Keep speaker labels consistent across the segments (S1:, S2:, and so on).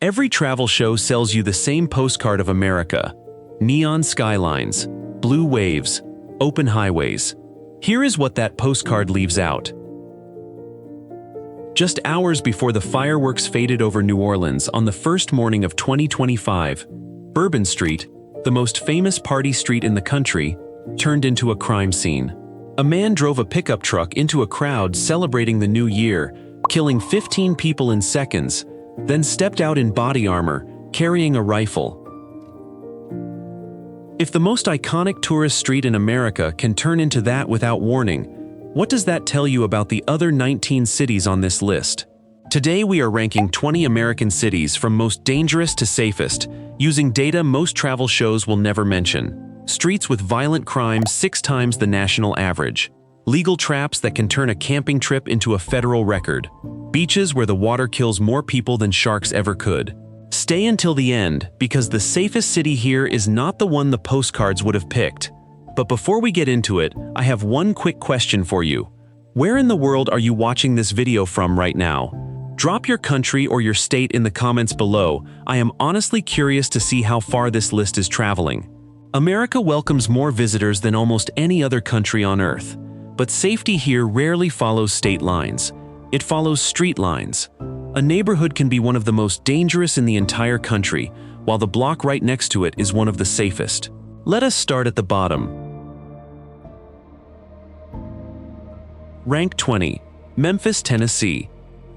S1: Every travel show sells you the same postcard of America: neon skylines, blue waves, open highways. Here is what that postcard leaves out. Just hours before the fireworks faded over New Orleans on the first morning of 2025, Bourbon Street, the most famous party street in the country, turned into a crime scene. A man drove a pickup truck into a crowd celebrating the new year, killing 15 people in seconds, then stepped out in body armor, carrying a rifle. If the most iconic tourist street in America can turn into that without warning, what does that tell you about the other 19 cities on this list? Today we are ranking 20 American cities from most dangerous to safest, using data most travel shows will never mention. Streets with violent crime 6 times the national average. Legal traps that can turn a camping trip into a federal record. Beaches where the water kills more people than sharks ever could. Stay until the end, because the safest city here is not the one the postcards would have picked. But before we get into it, I have one quick question for you. Where in the world are you watching this video from right now? Drop your country or your state in the comments below. I am honestly curious to see how far this list is traveling. America welcomes more visitors than almost any other country on Earth. But safety here rarely follows state lines. It follows street lines. A neighborhood can be one of the most dangerous in the entire country, while the block right next to it is one of the safest. Let us start at the bottom. Rank 20. Memphis, Tennessee.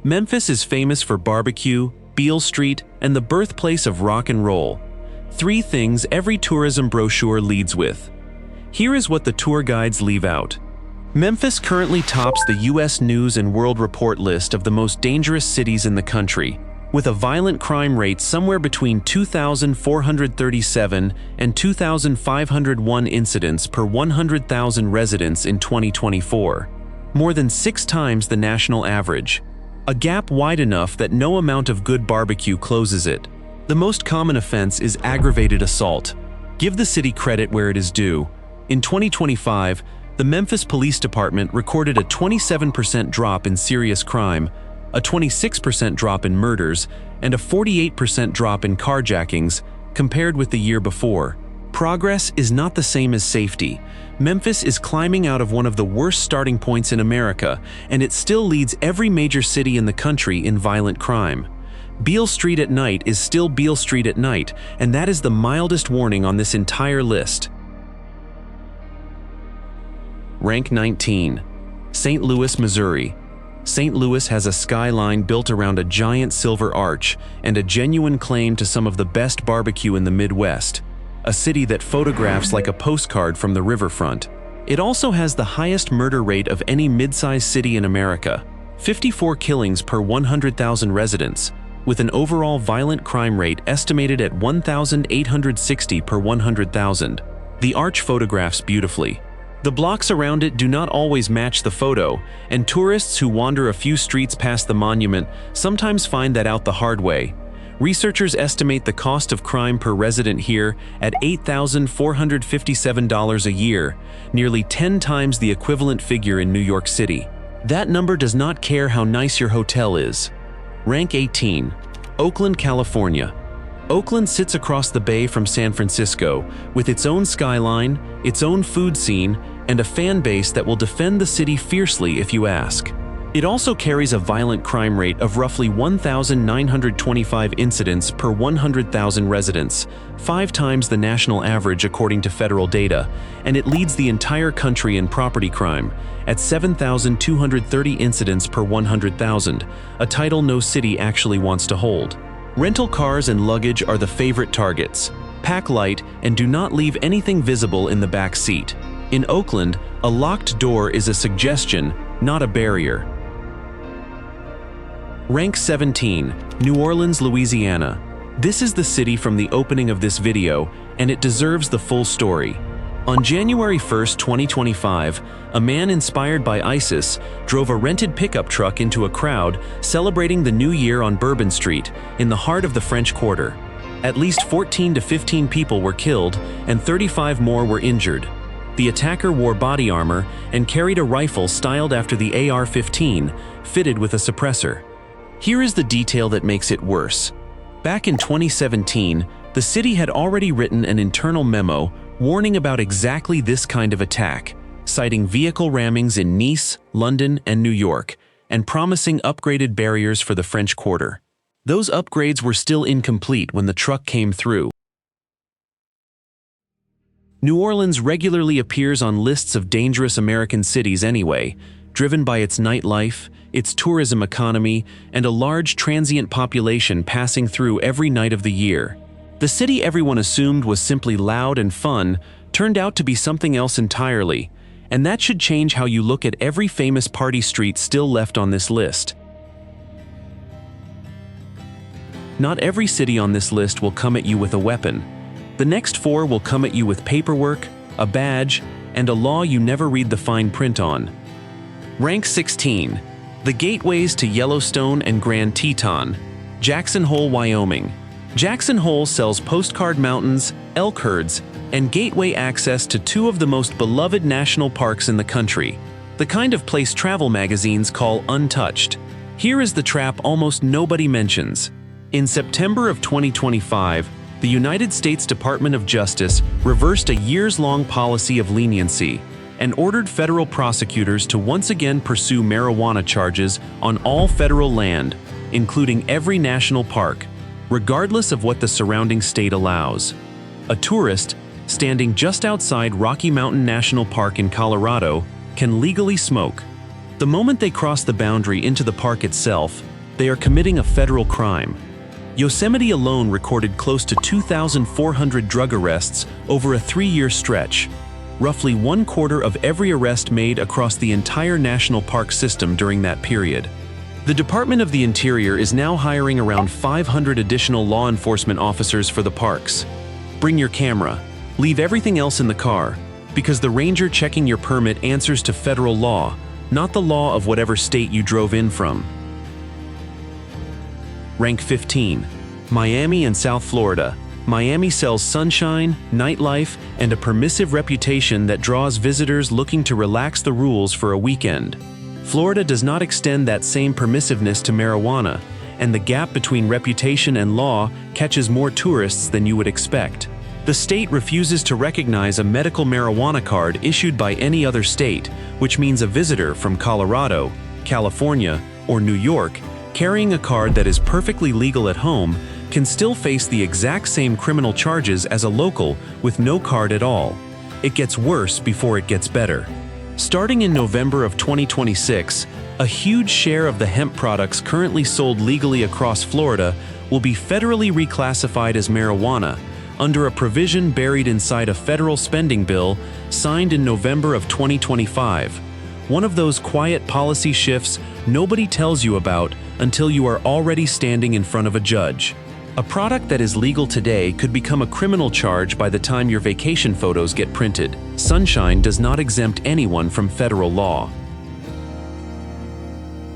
S1: Memphis is famous for barbecue, Beale Street, and the birthplace of rock and roll. 3 things every tourism brochure leads with. Here is what the tour guides leave out. Memphis currently tops the U.S. News and World Report list of the most dangerous cities in the country, with a violent crime rate somewhere between 2,437 and 2,501 incidents per 100,000 residents in 2024, more than 6 times the national average. A gap wide enough that no amount of good barbecue closes it. The most common offense is aggravated assault. Give the city credit where it is due. In 2025, the Memphis Police Department recorded a 27% drop in serious crime, a 26% drop in murders, and a 48% drop in carjackings compared with the year before. Progress is not the same as safety. Memphis is climbing out of one of the worst starting points in America, and it still leads every major city in the country in violent crime. Beale Street at night is still Beale Street at night, and that is the mildest warning on this entire list. Rank 19. St. Louis, Missouri. St. Louis has a skyline built around a giant silver arch and a genuine claim to some of the best barbecue in the Midwest, a city that photographs like a postcard from the riverfront. It also has the highest murder rate of any mid-sized city in America, 54 killings per 100,000 residents, with an overall violent crime rate estimated at 1,860 per 100,000. The arch photographs beautifully. The blocks around it do not always match the photo, and tourists who wander a few streets past the monument sometimes find that out the hard way. Researchers estimate the cost of crime per resident here at $8,457 a year, nearly 10 times the equivalent figure in New York City. That number does not care how nice your hotel is. Rank 18. Oakland, California. Oakland sits across the bay from San Francisco, with its own skyline, its own food scene, and a fan base that will defend the city fiercely if you ask. It also carries a violent crime rate of roughly 1,925 incidents per 100,000 residents, 5 times the national average according to federal data, and it leads the entire country in property crime, at 7,230 incidents per 100,000, a title no city actually wants to hold. Rental cars and luggage are the favorite targets. Pack light and do not leave anything visible in the back seat. In Oakland, a locked door is a suggestion, not a barrier. Rank 17. New Orleans, Louisiana. This is the city from the opening of this video, and it deserves the full story. On January 1, 2025, a man inspired by ISIS drove a rented pickup truck into a crowd celebrating the New Year on Bourbon Street, in the heart of the French Quarter. At least 14 to 15 people were killed, and 35 more were injured. The attacker wore body armor and carried a rifle styled after the AR-15, fitted with a suppressor. Here is the detail that makes it worse. Back in 2017, the city had already written an internal memo warning about exactly this kind of attack, citing vehicle rammings in Nice, London, and New York, and promising upgraded barriers for the French Quarter. Those upgrades were still incomplete when the truck came through. New Orleans regularly appears on lists of dangerous American cities anyway, driven by its nightlife, its tourism economy, and a large transient population passing through every night of the year. The city everyone assumed was simply loud and fun turned out to be something else entirely, and that should change how you look at every famous party street still left on this list. Not every city on this list will come at you with a weapon. The next 4 will come at you with paperwork, a badge, and a law you never read the fine print on. Rank 16. The gateways to Yellowstone and Grand Teton. Jackson Hole, Wyoming. Jackson Hole sells postcard mountains, elk herds, and gateway access to 2 of the most beloved national parks in the country, the kind of place travel magazines call untouched. Here is the trap almost nobody mentions. In September of 2025, the United States Department of Justice reversed a years-long policy of leniency and ordered federal prosecutors to once again pursue marijuana charges on all federal land, including every national park, regardless of what the surrounding state allows. A tourist, standing just outside Rocky Mountain National Park in Colorado, can legally smoke. The moment they cross the boundary into the park itself, they are committing a federal crime. Yosemite alone recorded close to 2,400 drug arrests over a 3-year stretch, roughly 1/4 of every arrest made across the entire national park system during that period. The Department of the Interior is now hiring around 500 additional law enforcement officers for the parks. Bring your camera. Leave everything else in the car, because the ranger checking your permit answers to federal law, not the law of whatever state you drove in from. Rank 15. Miami and South Florida. Miami sells sunshine, nightlife, and a permissive reputation that draws visitors looking to relax the rules for a weekend. Florida does not extend that same permissiveness to marijuana, and the gap between reputation and law catches more tourists than you would expect. The state refuses to recognize a medical marijuana card issued by any other state, which means a visitor from Colorado, California, or New York carrying a card that is perfectly legal at home can still face the exact same criminal charges as a local with no card at all. It gets worse before it gets better. Starting in November of 2026, a huge share of the hemp products currently sold legally across Florida will be federally reclassified as marijuana under a provision buried inside a federal spending bill signed in November of 2025. One of those quiet policy shifts nobody tells you about until you are already standing in front of a judge. A product that is legal today could become a criminal charge by the time your vacation photos get printed. Sunshine does not exempt anyone from federal law.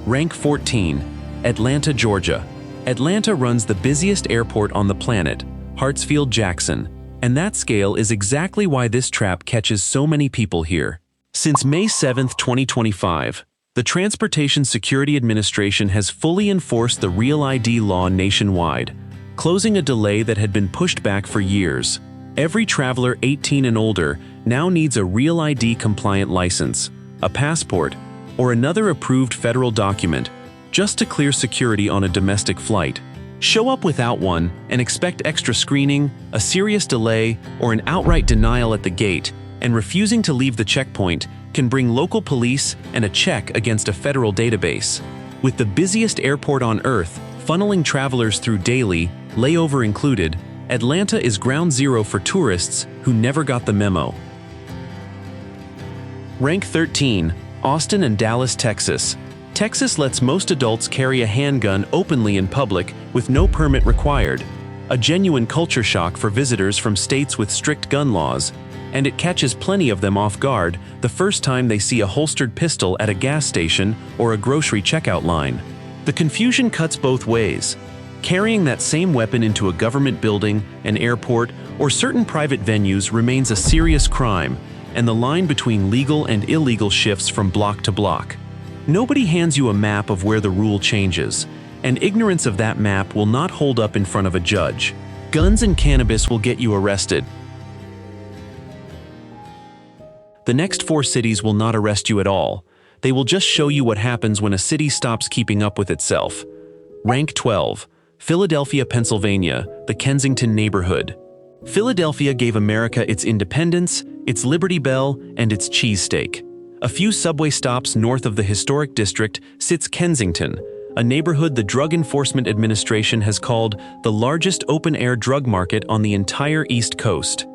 S1: Rank 14. Atlanta, Georgia. Atlanta runs the busiest airport on the planet, Hartsfield-Jackson, and that scale is exactly why this trap catches so many people here. Since May 7, 2025, the Transportation Security Administration has fully enforced the Real ID law nationwide, closing a delay that had been pushed back for years. Every traveler 18 and older now needs a Real ID compliant license, a passport, or another approved federal document just to clear security on a domestic flight. Show up without one and expect extra screening, a serious delay, or an outright denial at the gate, and refusing to leave the checkpoint can bring local police and a check against a federal database. With the busiest airport on Earth funneling travelers through daily, layover included, Atlanta is ground zero for tourists who never got the memo. Rank 13. Austin and Dallas, Texas. Texas lets most adults carry a handgun openly in public with no permit required, a genuine culture shock for visitors from states with strict gun laws, and it catches plenty of them off guard the first time they see a holstered pistol at a gas station or a grocery checkout line. The confusion cuts both ways. Carrying that same weapon into a government building, an airport, or certain private venues remains a serious crime, and the line between legal and illegal shifts from block to block. Nobody hands you a map of where the rule changes. and ignorance of that map will not hold up in front of a judge. Guns and cannabis will get you arrested. The next 4 cities will not arrest you at all. They will just show you what happens when a city stops keeping up with itself. Rank 12. Philadelphia, Pennsylvania, the Kensington neighborhood. Philadelphia gave America its independence, its Liberty Bell, and its cheesesteak. A few subway stops north of the historic district sits Kensington, a neighborhood the Drug Enforcement Administration has called the largest open-air drug market on the entire East Coast.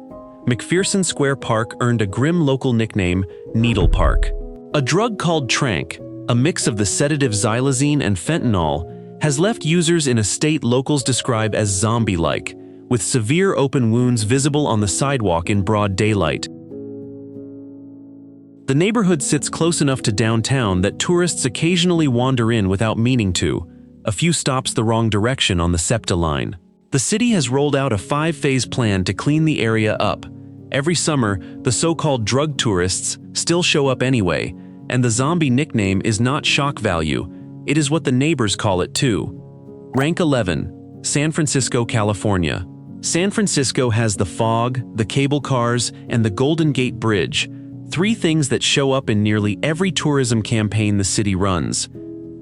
S1: McPherson Square Park earned a grim local nickname, Needle Park. A drug called tranq, a mix of the sedative xylazine and fentanyl, has left users in a state locals describe as zombie-like, with severe open wounds visible on the sidewalk in broad daylight. The neighborhood sits close enough to downtown that tourists occasionally wander in without meaning to, a few stops the wrong direction on the SEPTA line. The city has rolled out a 5-phase plan to clean the area up. Every summer, the so-called drug tourists still show up anyway, and the zombie nickname is not shock value, it is what the neighbors call it too. Rank 11. San Francisco, California. San Francisco has the fog, the cable cars, and the Golden Gate Bridge, 3 things that show up in nearly every tourism campaign the city runs.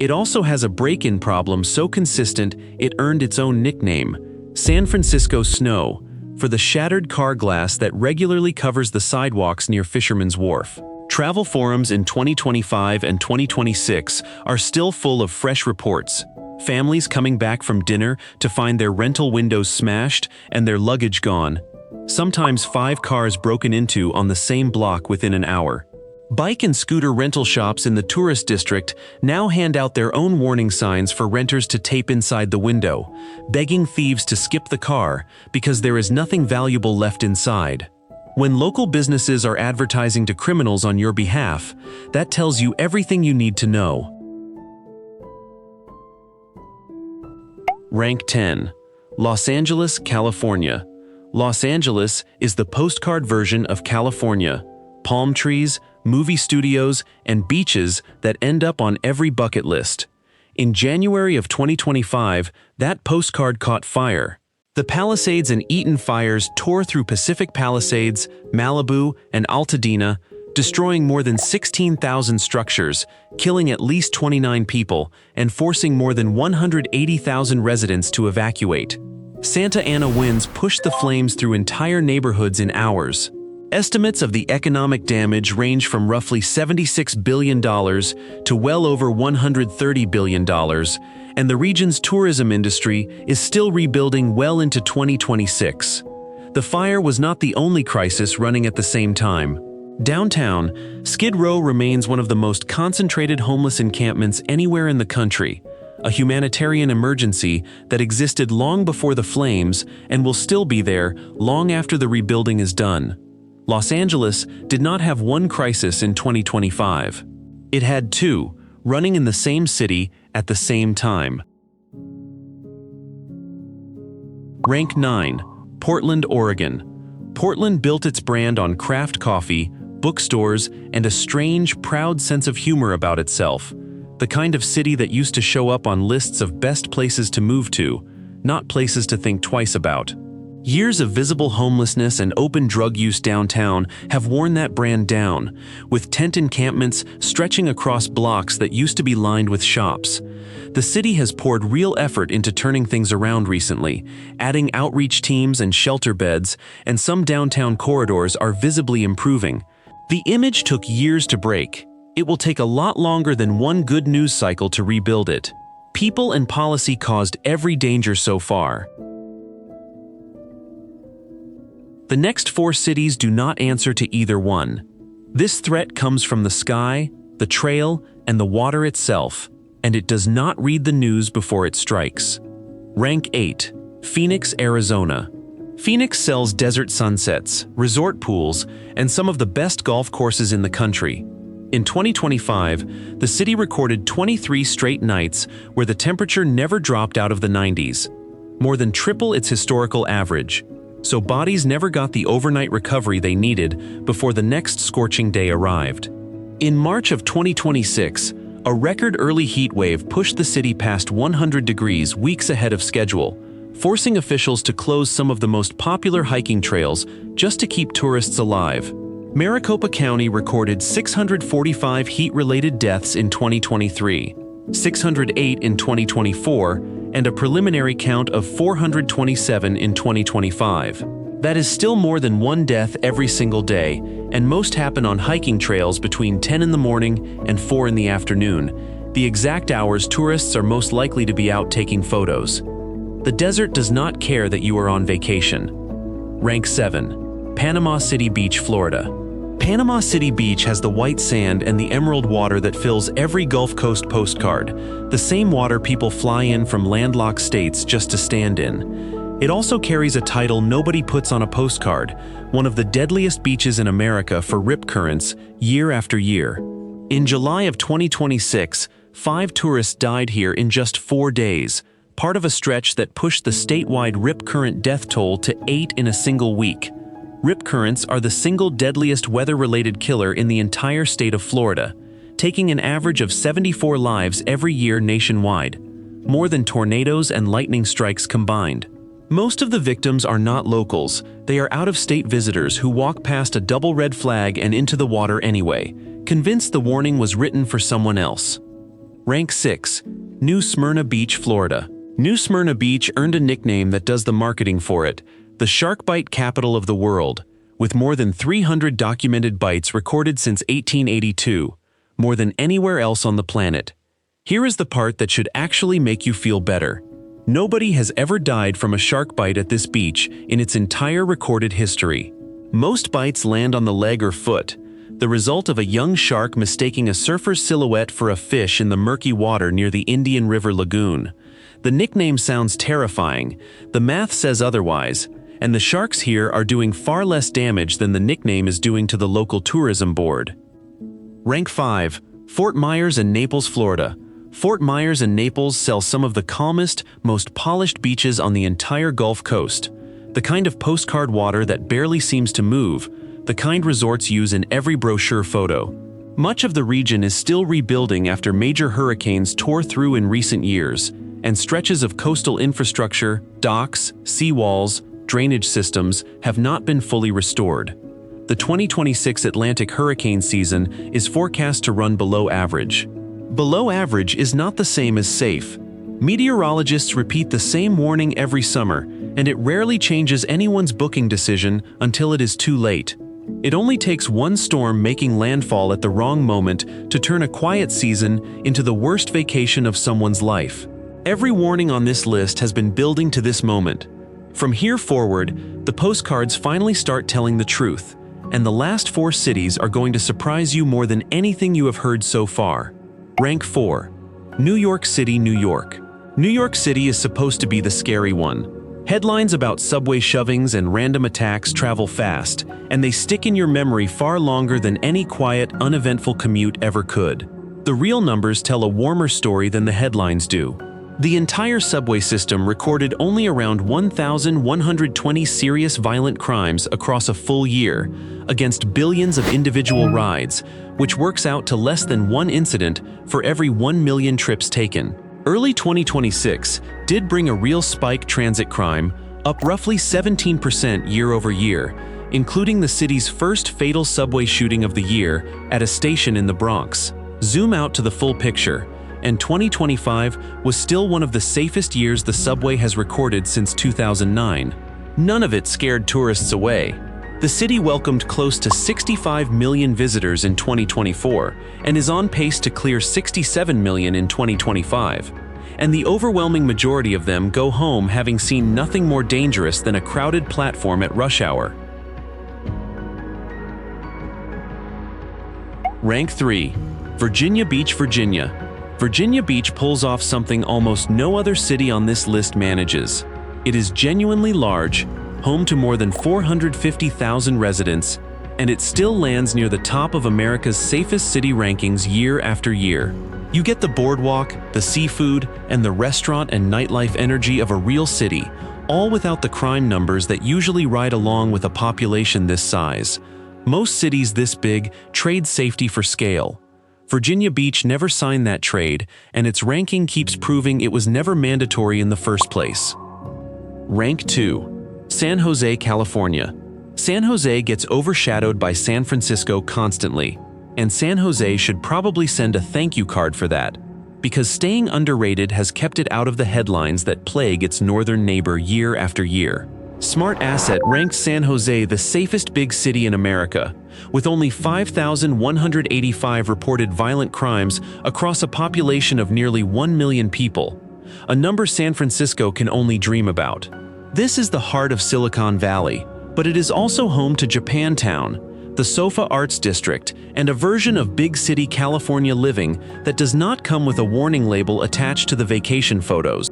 S1: It also has a break-in problem so consistent it earned its own nickname, San Francisco Snow, for the shattered car glass that regularly covers the sidewalks near Fisherman's Wharf. Travel forums in 2025 and 2026 are still full of fresh reports. Families coming back from dinner to find their rental windows smashed and their luggage gone. Sometimes 5 cars broken into on the same block within an hour. Bike and scooter rental shops in the tourist district now hand out their own warning signs for renters to tape inside the window, begging thieves to skip the car because there is nothing valuable left inside. When local businesses are advertising to criminals on your behalf, that tells you everything you need to know. Rank 10. Los Angeles, California. Los Angeles is the postcard version of California. Palm trees, movie studios, and beaches that end up on every bucket list. In January of 2025, that postcard caught fire. The Palisades and Eaton fires tore through Pacific Palisades, Malibu, and Altadena, destroying more than 16,000 structures, killing at least 29 people, and forcing more than 180,000 residents to evacuate. Santa Ana winds pushed the flames through entire neighborhoods in hours. Estimates of the economic damage range from roughly $76 billion to well over $130 billion, and the region's tourism industry is still rebuilding well into 2026. The fire was not the only crisis running at the same time. Downtown, Skid Row remains one of the most concentrated homeless encampments anywhere in the country, a humanitarian emergency that existed long before the flames and will still be there long after the rebuilding is done. Los Angeles did not have one crisis in 2025. It had 2, running in the same city at the same time. Rank 9. Portland, Oregon. Portland built its brand on craft coffee, bookstores, and a strange, proud sense of humor about itself. The kind of city that used to show up on lists of best places to move to, not places to think twice about. Years of visible homelessness and open drug use downtown have worn that brand down, with tent encampments stretching across blocks that used to be lined with shops. The city has poured real effort into turning things around recently, adding outreach teams and shelter beds, and some downtown corridors are visibly improving. The image took years to break. It will take a lot longer than one good news cycle to rebuild it. People and policy caused every danger so far. The next 4 cities do not answer to either one. This threat comes from the sky, the trail, and the water itself, and it does not read the news before it strikes. Rank 8. Phoenix, Arizona. Phoenix sells desert sunsets, resort pools, and some of the best golf courses in the country. In 2025, the city recorded 23 straight nights where the temperature never dropped out of the 90s, more than triple its historical average. So bodies never got the overnight recovery they needed before the next scorching day arrived. In March of 2026, A record early heat wave pushed the city past 100 degrees weeks ahead of schedule, forcing officials to close some of the most popular hiking trails just to keep tourists alive. Maricopa County recorded 645 heat-related deaths in 2023, 608 in 2024, and a preliminary count of 427 in 2025. That is still more than one death every single day, and most happen on hiking trails between 10 in the morning and 4 in the afternoon, the exact hours tourists are most likely to be out taking photos. The desert does not care that you are on vacation. Rank 7. Panama City Beach, Florida. Panama City Beach has the white sand and the emerald water that fills every Gulf Coast postcard, the same water people fly in from landlocked states just to stand in. It also carries a title nobody puts on a postcard, one of the deadliest beaches in America for rip currents year after year. In July of 2026, 5 tourists died here in just 4 days, part of a stretch that pushed the statewide rip current death toll to 8 in a single week. Rip currents are the single deadliest weather-related killer in the entire state of Florida, taking an average of 74 lives every year nationwide, more than tornadoes and lightning strikes combined. Most of the victims are not locals, they are out-of-state visitors who walk past a double red flag and into the water anyway, convinced the warning was written for someone else. Rank 6. New Smyrna Beach, Florida. New Smyrna Beach earned a nickname that does the marketing for it, the shark bite capital of the world, with more than 300 documented bites recorded since 1882, more than anywhere else on the planet. Here is the part that should actually make you feel better. Nobody has ever died from a shark bite at this beach in its entire recorded history. Most bites land on the leg or foot, the result of a young shark mistaking a surfer's silhouette for a fish in the murky water near the Indian River Lagoon. The nickname sounds terrifying, the math says otherwise, and the sharks here are doing far less damage than the nickname is doing to the local tourism board. Rank 5. Fort Myers and Naples, Florida. Fort Myers and Naples sell some of the calmest, most polished beaches on the entire Gulf Coast. The kind of postcard water that barely seems to move, the kind resorts use in every brochure photo. Much of the region is still rebuilding after major hurricanes tore through in recent years, and stretches of coastal infrastructure, docks, seawalls, drainage systems have not been fully restored. The 2026 Atlantic hurricane season is forecast to run below average. Below average is not the same as safe. Meteorologists repeat the same warning every summer, and it rarely changes anyone's booking decision until it is too late. It only takes one storm making landfall at the wrong moment to turn a quiet season into the worst vacation of someone's life. Every warning on this list has been building to this moment. From here forward, the postcards finally start telling the truth, and the last 4 cities are going to surprise you more than anything you have heard so far. Rank 4. New York City, New York. New York City is supposed to be the scary one. Headlines about subway shovings and random attacks travel fast, and they stick in your memory far longer than any quiet, uneventful commute ever could. The real numbers tell a warmer story than the headlines do. The entire subway system recorded only around 1,120 serious violent crimes across a full year, against billions of individual rides, which works out to less than 1 incident for every 1 million trips taken. Early 2026 did bring a real spike transit crime, up roughly 17% year over year, including the city's first fatal subway shooting of the year at a station in the Bronx. Zoom out to the full picture, and 2025 was still one of the safest years the subway has recorded since 2009. None of it scared tourists away. The city welcomed close to 65 million visitors in 2024 and is on pace to clear 67 million in 2025. And the overwhelming majority of them go home having seen nothing more dangerous than a crowded platform at rush hour. Rank 3. Virginia Beach, Virginia. Virginia Beach pulls off something almost no other city on this list manages. It is genuinely large, home to more than 450,000 residents, and it still lands near the top of America's safest city rankings year after year. You get the boardwalk, the seafood, and the restaurant and nightlife energy of a real city, all without the crime numbers that usually ride along with a population this size. Most cities this big trade safety for scale. Virginia Beach never signed that trade, and its ranking keeps proving it was never mandatory in the first place. Rank 2. San Jose, California. San Jose gets overshadowed by San Francisco constantly, and San Jose should probably send a thank you card for that, because staying underrated has kept it out of the headlines that plague its northern neighbor year after year. Smart Asset ranks San Jose the safest big city in America, with only 5,185 reported violent crimes across a population of nearly 1 million people, a number San Francisco can only dream about. This is the heart of Silicon Valley, but it is also home to Japantown, the Sofa Arts District, and a version of big city California living that does not come with a warning label attached to the vacation photos.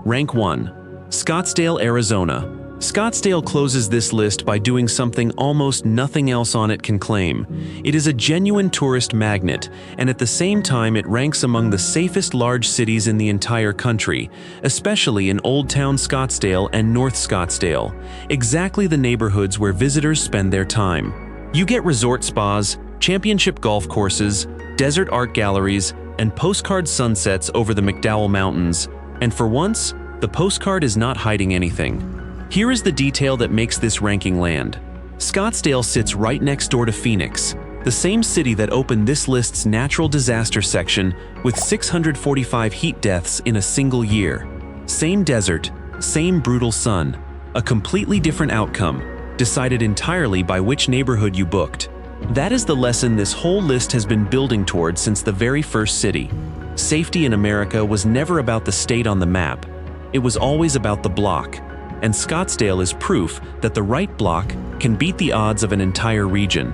S1: Rank 1. Scottsdale, Arizona. Scottsdale closes this list by doing something almost nothing else on it can claim. It is a genuine tourist magnet, and at the same time it ranks among the safest large cities in the entire country, especially in Old Town Scottsdale and North Scottsdale, exactly the neighborhoods where visitors spend their time. You get resort spas, championship golf courses, desert art galleries, and postcard sunsets over the McDowell Mountains. And for once, the postcard is not hiding anything. Here is the detail that makes this ranking land. Scottsdale sits right next door to Phoenix, the same city that opened this list's natural disaster section with 645 heat deaths in a single year. Same desert, same brutal sun, a completely different outcome, decided entirely by which neighborhood you booked. That is the lesson this whole list has been building toward since the very first city. Safety in America was never about the state on the map. It was always about the block. And Scottsdale is proof that the right block can beat the odds of an entire region.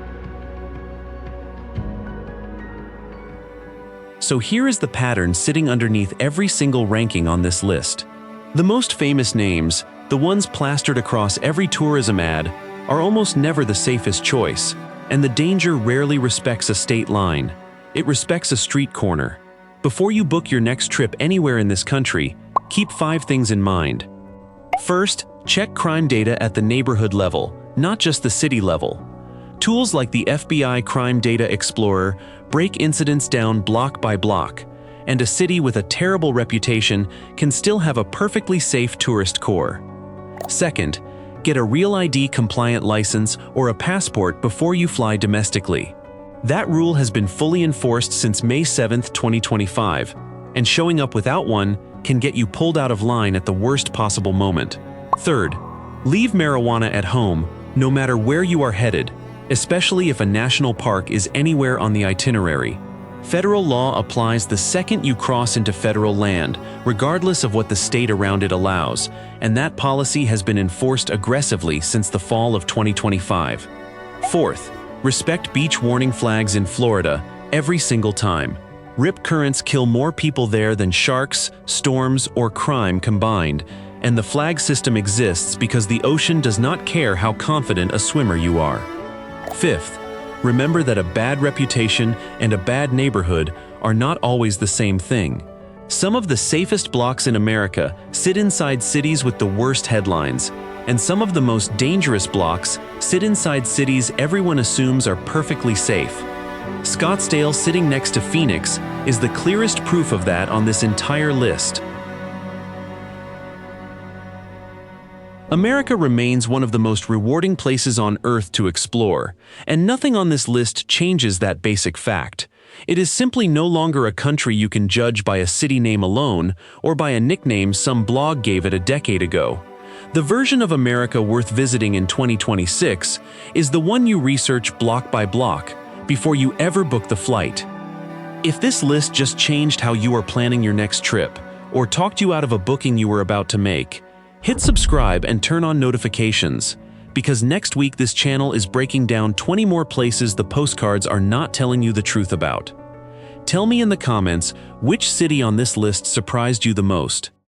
S1: So here is the pattern sitting underneath every single ranking on this list. The most famous names, the ones plastered across every tourism ad, are almost never the safest choice, and the danger rarely respects a state line. It respects a street corner. Before you book your next trip anywhere in this country, keep 5 things in mind. First, check crime data at the neighborhood level, not just the city level. Tools like the FBI Crime Data Explorer break incidents down block by block, and a city with a terrible reputation can still have a perfectly safe tourist core. Second, get a Real ID compliant license or a passport before you fly domestically. That rule has been fully enforced since May 7, 2025, and showing up without one can get you pulled out of line at the worst possible moment. Third, leave marijuana at home, no matter where you are headed, especially if a national park is anywhere on the itinerary. Federal law applies the second you cross into federal land, regardless of what the state around it allows, and that policy has been enforced aggressively since the fall of 2025. Fourth, respect beach warning flags in Florida every single time. Rip currents kill more people there than sharks, storms, or crime combined, and the flag system exists because the ocean does not care how confident a swimmer you are. Fifth, remember that a bad reputation and a bad neighborhood are not always the same thing. Some of the safest blocks in America sit inside cities with the worst headlines, and some of the most dangerous blocks sit inside cities everyone assumes are perfectly safe. Scottsdale, sitting next to Phoenix, is the clearest proof of that on this entire list. America remains one of the most rewarding places on Earth to explore, and nothing on this list changes that basic fact. It is simply no longer a country you can judge by a city name alone or by a nickname some blog gave it a decade ago. The version of America worth visiting in 2026 is the one you research block by block before you ever book the flight. If this list just changed how you are planning your next trip, or talked you out of a booking you were about to make, hit subscribe and turn on notifications, because next week this channel is breaking down 20 more places the postcards are not telling you the truth about. Tell me in the comments which city on this list surprised you the most.